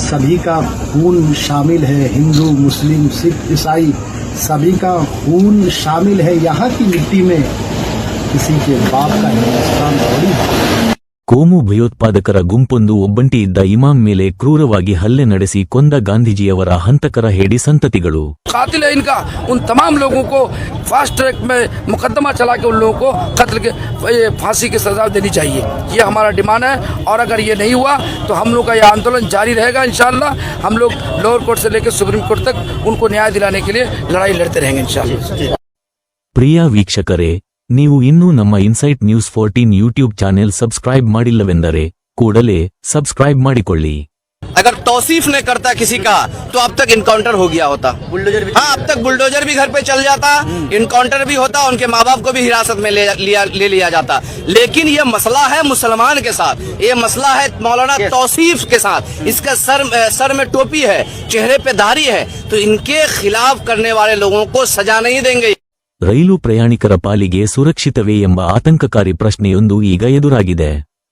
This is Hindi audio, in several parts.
सभी का खून शामिल है, हिंदू मुस्लिम सिख ईसाई सभी का खून शामिल है। यहाँ की मिट्टी में किसी के बाप का हिंदुस्तान थोड़ी है। ಕೋಮು ಭಯೋತ್ಪಾದಕರ ಗುಂಪೊಂದು ಒಬ್ಬಂಟಿ ಇದ್ದ ಇಮಾಮ್ ಮೇಲೆ ಕ್ರೂರವಾಗಿ ಹಲ್ಲೆ ನಡೆಸಿ ಕೊಂದ ಗಾಂಧೀಜಿಯವರ ಹಂತಕರ ಹೇಡಿ ಸಂತತಿಗಳು कातिल है इनका। उन तमाम लोगों को फास्ट ट्रैक में मुकदमा चला के उन लोगों को कत्ल के फांसी की सजा देनी चाहिए। ये हमारा डिमांड है और अगर ये नहीं हुआ तो हम लोग का यह आंदोलन जारी रहेगा। इंशाअल्लाह हम लोग लोअर कोर्ट से लेकर सुप्रीम कोर्ट तक उनको न्याय दिलाने के लिए लड़ाई लड़ते रहेंगे इंशाअल्लाह। ಪ್ರಿಯ ವೀಕ್ಷಕರೇ, ನೀವು ಇನ್ನೂ ನಮ್ಮ Insight News 14 YouTube channel subscribe ಮಾಡಿಲ್ಲವೆಂದರೆ ಕೂಡಲೇ ಸಬ್ಸ್ಕ್ರೈಬ್ ಮಾಡಿಕೊಳ್ಳಿ। अगर तौसीफ ने करता किसी का तो अब तक इनकाउंटर हो गया होता, हाँ अब तक बुलडोजर भी घर पे चल जाता, इनकाउंटर भी होता, उनके माँ बाप को भी हिरासत में ले लिया जाता। लेकिन ये मसला है मुसलमान के साथ, ये मसला है मौलाना तौसीफ के साथ। इसका सर में टोपी है, चेहरे पे दाढ़ी है, तो इनके खिलाफ करने वाले लोगों को सजा नहीं देंगे। ರೈಲು ಪ್ರಯಾಣಿಕರ ಪಾಲಿಗೆ ಸುರಕ್ಷಿತವೇ ಎಂಬ ಆತಂಕಕಾರಿ ಪ್ರಶ್ನೆಯೊಂದು ಈಗ ಎದುರಾಗಿದೆ।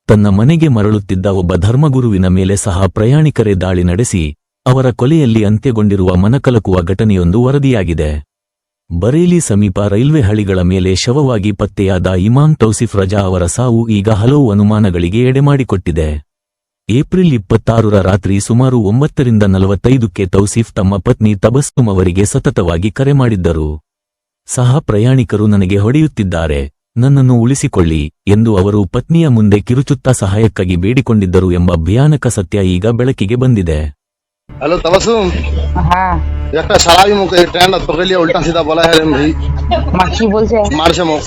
ತನ್ನ ಮನೆಗೆ ಮರಳುತ್ತಿದ್ದ ಒಬ್ಬ ಧರ್ಮಗುರುವಿನ ಮೇಲೆ ಸಹ ಪ್ರಯಾಣಿಕರೇ ದಾಳಿ ನಡೆಸಿ ಅವರ ಕೊಲೆಯಲ್ಲಿ ಅಂತ್ಯಗೊಂಡಿರುವ ಮನಕಲಕುವ ಘಟನೆಯೊಂದು ವರದಿಯಾಗಿದೆ। ಬರೇಲಿ ಸಮೀಪ ರೈಲ್ವೆ ಹಳಿಗಳ ಮೇಲೆ ಶವವಾಗಿ ಪತ್ತೆಯಾದ ಇಮಾಮ್ ತೌಸಿಫ್ ರಜಾ ಅವರ ಸಾವು ಈಗ ಹಲವು ಅನುಮಾನಗಳಿಗೆ ಎಡೆಮಾಡಿಕೊಟ್ಟಿದೆ। ಏಪ್ರಿಲ್ 26ರ ರಾತ್ರಿ ಸುಮಾರು 9:45ಕ್ಕೆ ತೌಸಿಫ್ ತಮ್ಮ ಪತ್ನಿ ತಬಸ್ಸುಮ್ ಅವರಿಗೆ ಸತತವಾಗಿ ಕರೆ ಮಾಡಿದ್ದರು। ಸಹ ಪ್ರಯಾಣಿಕರು ನನಗೆ ಹೊಡೆಯುತ್ತಿದ್ದಾರೆ, ನನ್ನನ್ನು ಉಳಿಸಿಕೊಳ್ಳಿ ಎಂದು ಅವರು ಪತ್ನಿಯ ಮುಂದೆ ಕಿರುಚುತ್ತಾ ಸಹಾಯಕ್ಕಾಗಿ ಬೇಡಿಕೊಂಡಿದ್ದರು ಎಂಬ ಭಯಾನಕ ಸತ್ಯ ಈಗ ಬೆಳಕಿಗೆ ಬಂದಿದೆ। हेलो तबस्सुम, हाँ একটা সারাবি মুখে ট্রেন পকড়ে লিয়ে উল্টা सीधा बोला है रे भाई। माखी बोलছে मारছে मुख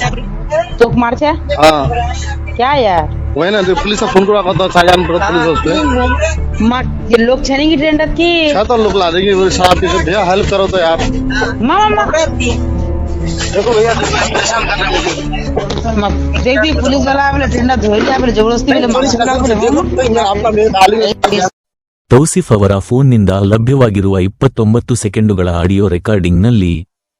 चोक मारছে। हाँ क्या यार वही ना, पुलिस फोन करा कहता साजान पर पुलिस उसपे ये लोग छनेंगे ट्रेंड की छत लोग ला देंगे। साहब पीछे भैया हेल्प करो तो यार। मामा देखो भैया देखती पुलिस वाला आपले ट्रेंड धोई आपले जबरदस्ती ತೌಸಿಫ್ ಅವರ ಫೋನ್ನಿಂದ ಲಭ್ಯವಾಗಿರುವ 29 ಸೆಕೆಂಡುಗಳ ಆಡಿಯೋ ರೆಕಾರ್ಡಿಂಗ್ನಲ್ಲಿ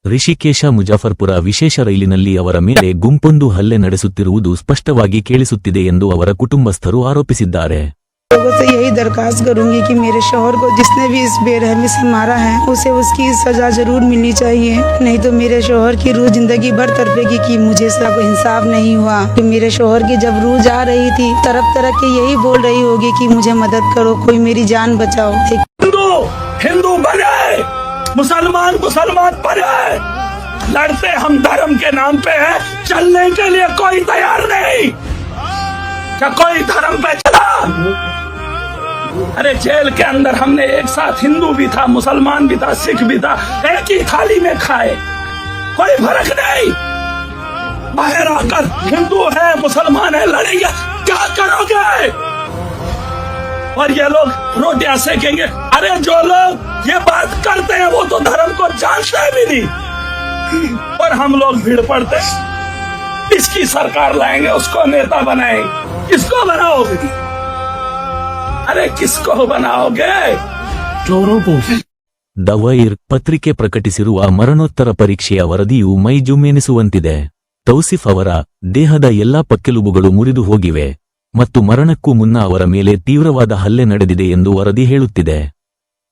ರಿಷಿಕೇಶ ಮುಜಾಫರ್ಪುರ ವಿಶೇಷ ರೈಲಿನಲ್ಲಿ ಅವರ ಮೇಲೆ ಗುಂಪೊಂದು ಹಲ್ಲೆ ನಡೆಸುತ್ತಿರುವುದು ಸ್ಪಷ್ಟವಾಗಿ ಕೇಳಿಸುತ್ತಿದೆ ಎಂದು ಅವರ ಕುಟುಂಬಸ್ಥರು ಆರೋಪಿಸಿದ್ದಾರೆ। लोगों से यही दरखास्त करूंगी कि मेरे शौहर को जिसने भी इस बेरहमी से मारा है उसे उसकी सजा जरूर मिलनी चाहिए, नहीं तो मेरे शौहर की रूह जिंदगी भर तड़पेगी कि मुझे इसका कोई इंसाफ नहीं हुआ। कि मेरे शौहर की जब रूह जा रही थी तरफ तरफ के यही बोल रही होगी कि मुझे मदद करो, कोई मेरी जान बचाओ। हिंदू बने, मुसलमान बने, लड़ते हम धर्म के नाम पे हैं, चलने के लिए कोई तैयार नहीं। क्या कोई धर्म पे चला? अरे जेल के अंदर हमने एक साथ हिंदू भी था, मुसलमान भी था, सिख भी था, एक ही थाली में खाए, कोई फर्क नहीं। बाहर आकर हिंदू है मुसलमान है लड़ेंगे, क्या करोगे? और ये लोग रोटियां सेकेंगे। अरे जो लोग ये बात करते हैं वो तो धर्म को जानते भी नहीं, और हम लोग भीड़ पड़ते इसकी सरकार लाएंगे, उसको नेता बनाएंगे। किसको बनाओगे? अरे किसको बनाओगे? चोरों को। ದ ವೈರ್ ಪತ್ರಿಕೆ ಪ್ರಕಟಿಸಿರುವ ಮರಣೋತ್ತರ ಪರೀಕ್ಷೆಯ ವರದಿಯು ಮೈಜುಮ್ಮೆನಿಸುವಂತಿದೆ। ತೌಸಿಫ್ ಅವರ ದೇಹದ ಎಲ್ಲಾ ಪಕ್ಕೆಲುಬುಗಳು ಮುರಿದು ಹೋಗಿವೆ ಮತ್ತು ಮರಣಕ್ಕೂ ಮುನ್ನ ಅವರ ಮೇಲೆ ತೀವ್ರವಾದ ಹಲ್ಲೆ ನಡೆದಿದೆ ಎಂದು ವರದಿ ಹೇಳುತ್ತಿದೆ।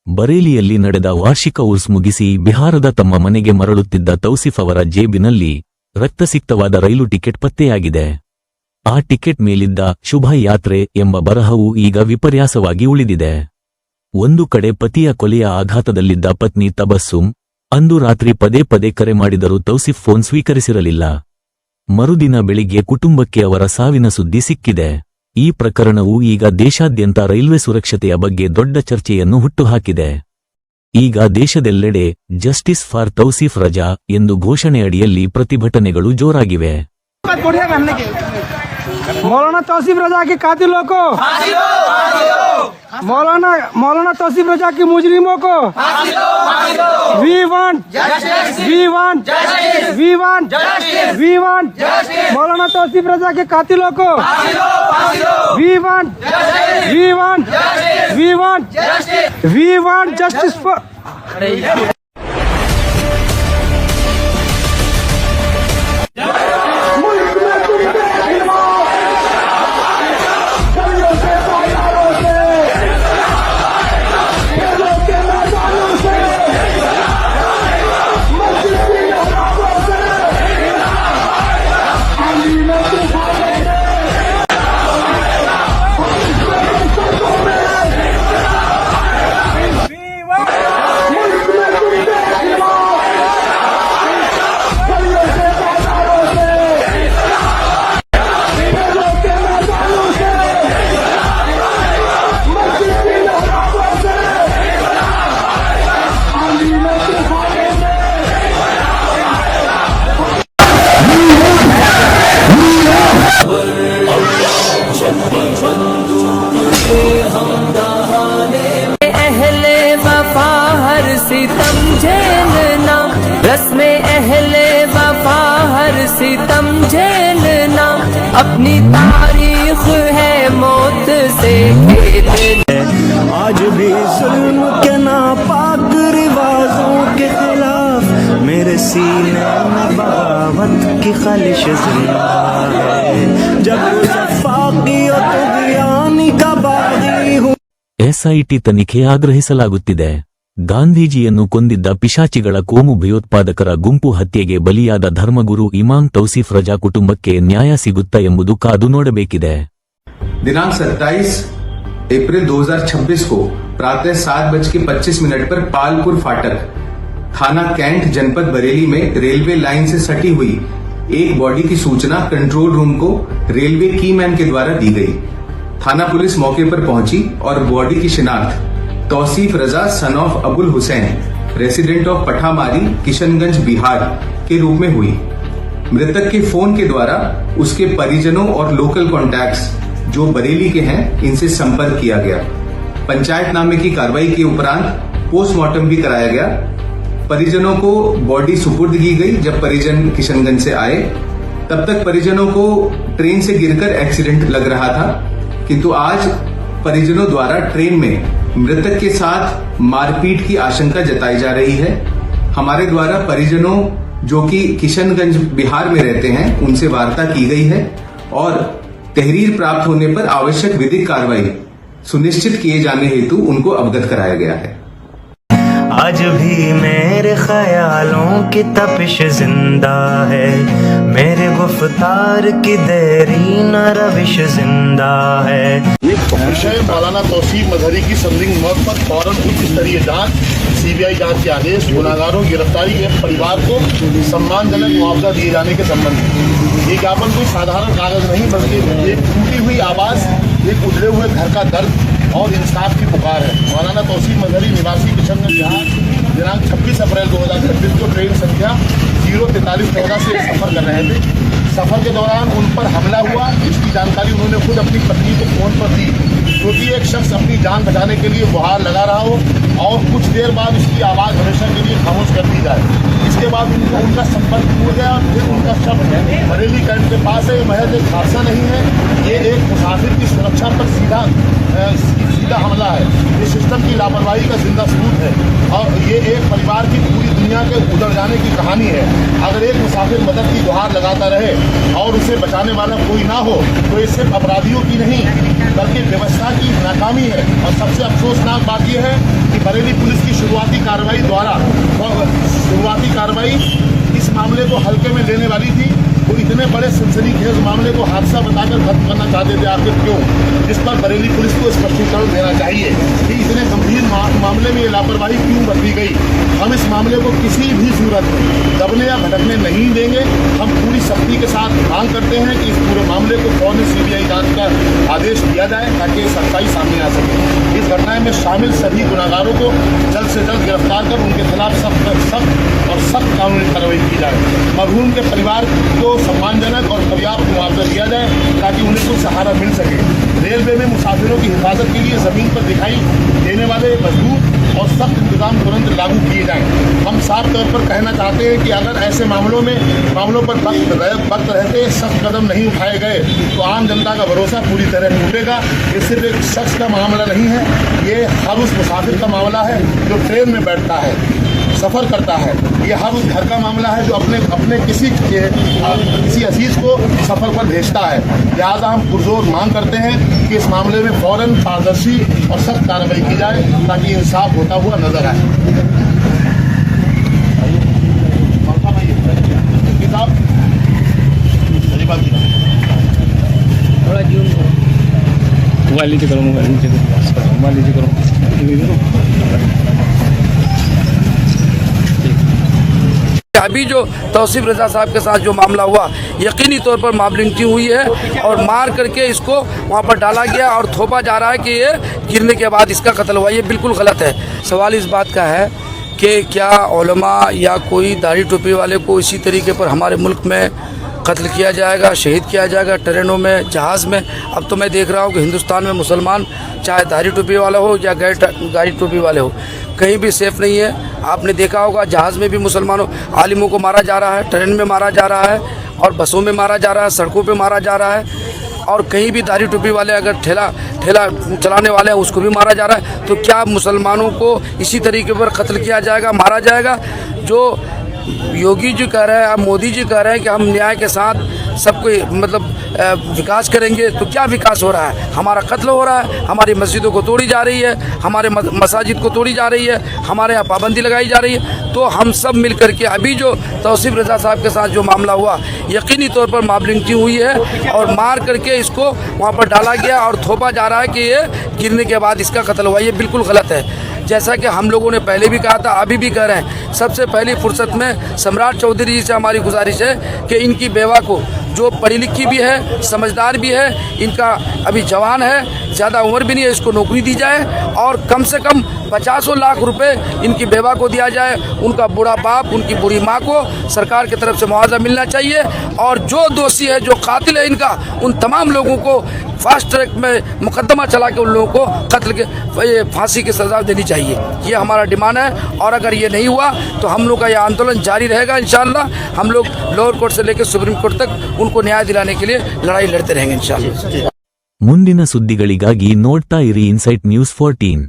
ಬರೇಲಿಯಲ್ಲಿ ನಡೆದ ವಾರ್ಷಿಕ ಉರ್ಸ್ ಮುಗಿಸಿ ಬಿಹಾರದ ತಮ್ಮ ಮನೆಗೆ ಮರಳುತ್ತಿದ್ದ ತೌಸಿಫ್ ಅವರ ಜೇಬಿನಲ್ಲಿ ರಕ್ತಸಿಕ್ತವಾದ ರೈಲು ಟಿಕೆಟ್ ಪತ್ತೆಯಾಗಿದೆ। ಆ ಟಿಕೆಟ್ ಮೇಲಿದ್ದ ಶುಭ ಯಾತ್ರೆ ಎಂಬ ಬರಹವು ಈಗ ವಿಪರ್ಯಾಸವಾಗಿ ಉಳಿದಿದೆ। ಒಂದು ಕಡೆ ಪತಿಯ ಕೊಲೆಯ ಆಘಾತದಲ್ಲಿದ್ದ ಪತ್ನಿ ತಬಸ್ಸುಮ್ ಅಂದು ರಾತ್ರಿ ಪದೇ ಪದೇ ಕರೆ ಮಾಡಿದರೂ ತೌಸಿಫ್ ಫೋನ್ ಸ್ವೀಕರಿಸಿರಲಿಲ್ಲ। ಮರುದಿನ ಬೆಳಿಗ್ಗೆ ಕುಟುಂಬಕ್ಕೆ ಅವರ ಸಾವಿನ ಸುದ್ದಿ ಸಿಕ್ಕಿದೆ। ಈ ಪ್ರಕರಣವು ಈಗ ದೇಶಾದ್ಯಂತ ರೈಲ್ವೆ ಸುರಕ್ಷತೆಯ ಬಗ್ಗೆ ದೊಡ್ಡ ಚರ್ಚೆಯನ್ನು ಹುಟ್ಟುಹಾಕಿದೆ। ಈಗ ದೇಶದೆಲ್ಲೆಡೆ ಜಸ್ಟಿಸ್ ಫಾರ್ ತೌಸಿಫ್ ರಜಾ ಎಂದು ಘೋಷಣೆಯಡಿಯಲ್ಲಿ ಪ್ರತಿಭಟನೆಗಳು ಜೋರಾಗಿವೆ। मौलाना तौसीफ रजा के कातिलों को, मौलाना तौसीफ रजा के मुजरिमों को, वी वांट मौलाना तौसीफ रजा के कातिलों को, वी वांट जस्टिस फॉर। बस में अहले वफा हर सितम झेलना, अपनी तारीख है मौत से खेलना। आज भी जुल्म के नापाक रिवाजों के खिलाफ मेरे सीने में बगावत की ख़ालिश जिंदा है। जब सफ़ाकी और तुग़यानी का बागी हूँ। ಎಸ್ಐಟಿ ತನಿಖೆ ಆಗ್ರಹಿಸಲಾಗುತ್ತಿದೆ. ಗಾಂಧೀಜಿಯನ್ನು ಕೊಂದಿದ್ದ ಪಿಶಾಚಿಗಳ ಕೋಮು ಭಯೋತ್ಪಾದಕರ ಗುಂಪು ಹತ್ಯೆಗೆ ಬಲಿಯಾದ ಧರ್ಮಗುರು ಇಮಾಮ್ ತೌಸಿಫ್ ರಜಾ ಕುಟುಂಬಕ್ಕೆ ನ್ಯಾಯ ಸಿಗುತ್ತಾ ಎಂಬುದು ಕಾದು ನೋಡಬೇಕಿದೆ. दिनांक 27 अप्रैल 2026 को प्रातः 7:25 पर पालपुर फाटक थाना कैंट जनपद बरेली में रेलवे लाइन से सटी हुई एक बॉडी की सूचना कंट्रोल रूम को रेलवे की मैन के द्वारा दी गई। थाना पुलिस मौके पर पहुंची और बॉडी की शिनाख्त Tausif Raza son of Abul Hussain resident of Pathamari Kishanganj Bihar के रूप में हुई। मृतक के फोन के द्वारा उसके परिजनों और लोकल कॉन्टैक्ट्स जो बरेली के हैं इनसे संपर्क किया गया। पंचायतनामे की कार्रवाई के उपरांत पोस्टमार्टम भी कराया गया। परिजनों को बॉडी सुपुर्द की गई। जब परिजन किशनगंज से आए तब तक परिजनों को ट्रेन से गिरकर एक्सीडेंट लग रहा था, किंतु आज परिजनों द्वारा ट्रेन में मृतक के साथ मारपीट की आशंका जताई जा रही है। हमारे द्वारा परिजनों जो कि किशनगंज बिहार में रहते हैं उनसे वार्ता की गई है और तहरीर प्राप्त होने पर आवश्यक विधिक कार्रवाई सुनिश्चित किए जाने हेतु उनको अवगत कराया गया है। आज भी मेरे ख्यालों की तपिश जिंदा है, मेरे गुफ्तार की देरीन रविश जिंदा है। विषय मौलाना तौसीफ मजहरी की संदिग्ध मौत पर फौरन उच्च स्तरीय जांच, सीबीआई जांच के आदेश, गुनाहगारों की गिरफ्तारी के परिवार को सम्मानजनक मुआवजा दिए जाने के संबंध में। ये ज्ञापन कोई साधारण कागज नहीं बल्कि एक टूटी हुई आवाज, एक उजड़े हुए घर का दर्द और इंसाफ की पुकार है। मौलाना तौसीफ मजहरी निवासी किशनगंज बिहार दिनांक 26 अप्रैल 2026 को ट्रेन संख्या 04314 से सफर कर रहे थे। सफर के दौरान उन पर हमला हुआ। इसकी जानकारी उन्होंने खुद अपनी पत्नी को फोन पर दी, क्योंकि एक शख्स अपनी जान बचाने के लिए गुहार लगा रहा हो और कुछ देर बाद उसकी आवाज़ हमेशा के लिए खामोश कर दी जाए। इसके बाद उनका संपर्क टूट गया। फिर उनका शव बरेली कैंट के पास है। महज एक हादसा नहीं है, ये एक मुसाफिर की सुरक्षा पर सीधा हमला है। ये सिस्टम की लापरवाही का जिंदा सबूत है और ये एक परिवार की पूरी दुनिया के उजड़ जाने की कहानी है। अगर एक मुसाफिर मदद की गुहार लगाता रहे और उसे बचाने वाला कोई ना हो तो ये सिर्फ अपराधियों की नहीं बल्कि व्यवस्था की नाकामी है। और सबसे अफसोसनाक बात यह है कि बरेली पुलिस की शुरुआती कार्रवाई इस मामले को हल्के में लेने वाली थी। वो इतने बड़े सनसनीखेज मामले को हादसा बताकर खत्म करना चाहते थे। आखिर क्यों? जिस पर बरेली पुलिस को स्पष्टीकरण देना चाहिए कि इतने गंभीर मामले में ये लापरवाही क्यों बरती गई। हम इस मामले को किसी भी सूरत में दबने या भटकने नहीं देंगे। हम पूरी सख्ती के साथ मांग करते हैं कि इस पूरे मामले को फौरन सीबीआई जांच का आदेश दिया जाए ताकि सच्चाई सामने आ सके। इस घटना में शामिल सभी गुनाहगारों को जल्द से जल्द गिरफ्तार कर उनके खिलाफ सख्त कानूनी कार्रवाई की जाए। मरहूम के परिवार को सम्मानजनक और पर्याप्त मुआवजा दिया जाए ताकि उन्हें कुछ सहारा मिल सके। रेलवे में मुसाफिरों की हिफाजत के लिए जमीन पर दिखाई देने वाले मजबूत और सख्त इंतजाम तुरंत लागू किए जाएं। हम साफ तौर पर कहना चाहते हैं कि अगर ऐसे मामलों पर वक्त रहते सख्त कदम नहीं उठाए गए तो आम जनता का भरोसा पूरी तरह टूटेगा। ये सिर्फ एक शख्स का मामला नहीं है, ये हर उस मुसाफिर का मामला है जो ट्रेन में बैठता है, सफर करता है। ये हर उस घर का मामला है जो अपने किसी अजीज को सफर पर भेजता है। लिहाजा हम पुरजोर मांग करते हैं कि इस मामले में फौरन पारदर्शी और सख्त कार्रवाई की जाए ताकि इंसाफ होता हुआ नजर आए। मोबाइल नीचे करो, मोबाइल नीचे करो। अभी जो तौसीफ रजा साहब के साथ जो मामला हुआ यकीनी तौर पर मॉब लिंचिंग हुई है और मार करके इसको वहाँ पर डाला गया और थोपा जा रहा है कि ये गिरने के बाद इसका कत्ल हुआ। ये बिल्कुल गलत है। सवाल इस बात का है कि क्या उलमा या कोई दाढ़ी टोपी वाले को इसी तरीके पर हमारे मुल्क में कत्ल किया जाएगा, शहीद किया जाएगा ट्रेनों में, जहाज़ में। अब तो मैं देख रहा हूँ कि हिंदुस्तान में मुसलमान चाहे धारी टोपी वाला हो या गाड़ी टोपी वाले हो, कहीं भी सेफ नहीं है। आपने देखा होगा जहाज़ में भी मुसलमानों आलिमों को मारा जा रहा है, ट्रेन में मारा जा रहा है, और बसों में मारा जा रहा है, सड़कों पे मारा जा रहा है। और कहीं भी दाढ़ी टोपी वाले अगर ठेला चलाने वाले हैं उसको भी मारा जा रहा है। तो क्या मुसलमानों को इसी तरीके पर कत्ल किया जाएगा, मारा जाएगा? जो योगी जी कह रहे हैं, अब मोदी जी कह रहे हैं कि हम न्याय के साथ सबको मतलब विकास करेंगे, तो क्या विकास हो रहा है? हमारा कत्ल हो रहा है, हमारी मस्जिदों को तोड़ी जा रही है, हमारे मसाजिद को तोड़ी जा रही है, हमारे यहाँ पाबंदी लगाई जा रही है। तो हम सब मिल करके अभी जो तौसीफ रजा साहब के साथ जो मामला हुआ, यकीनी तौर पर मॉबलिंग हुई है और मार करके इसको वहाँ पर डाला गया और थोपा जा रहा है कि ये गिरने के बाद इसका कत्ल हुआ। ये बिल्कुल गलत है। जैसा कि हम लोगों ने पहले भी कहा था, अभी भी कह रहे हैं, सबसे पहली फुर्सत में सम्राट चौधरी जी से हमारी गुजारिश है कि इनकी बेवा को, जो पढ़ी लिखी भी है, समझदार भी है, इनका अभी जवान है, ज़्यादा उम्र भी नहीं है, इसको नौकरी दी जाए और कम से कम 50 लाख रुपए इनकी बेवा को दिया जाए। उनका बूढ़ा बाप, उनकी बूढ़ी माँ को सरकार की तरफ से मुआवजा मिलना चाहिए। और जो दोषी है, जो कातिल है इनका, उन तमाम लोगों को फास्ट ट्रैक में मुकदमा चला के उन लोगों को कत्ल के फांसी की सजा देनी चाहिए। ये हमारा डिमांड है। और अगर ये नहीं हुआ तो हम लोग का यह आंदोलन जारी रहेगा। इंशाअल्लाह हम लोग लोअर कोर्ट से लेकर सुप्रीम कोर्ट तक उनको न्याय दिलाने के लिए लड़ाई लड़ते रहेंगे इंशाअल्लाह। ಮುಂದಿನ ಸುದ್ದಿಗಳಿಗಾಗಿ ನೋಡ್ತಾ ಇರಿ ಇನ್ಸೈಟ್ ನ್ಯೂಸ್ 14।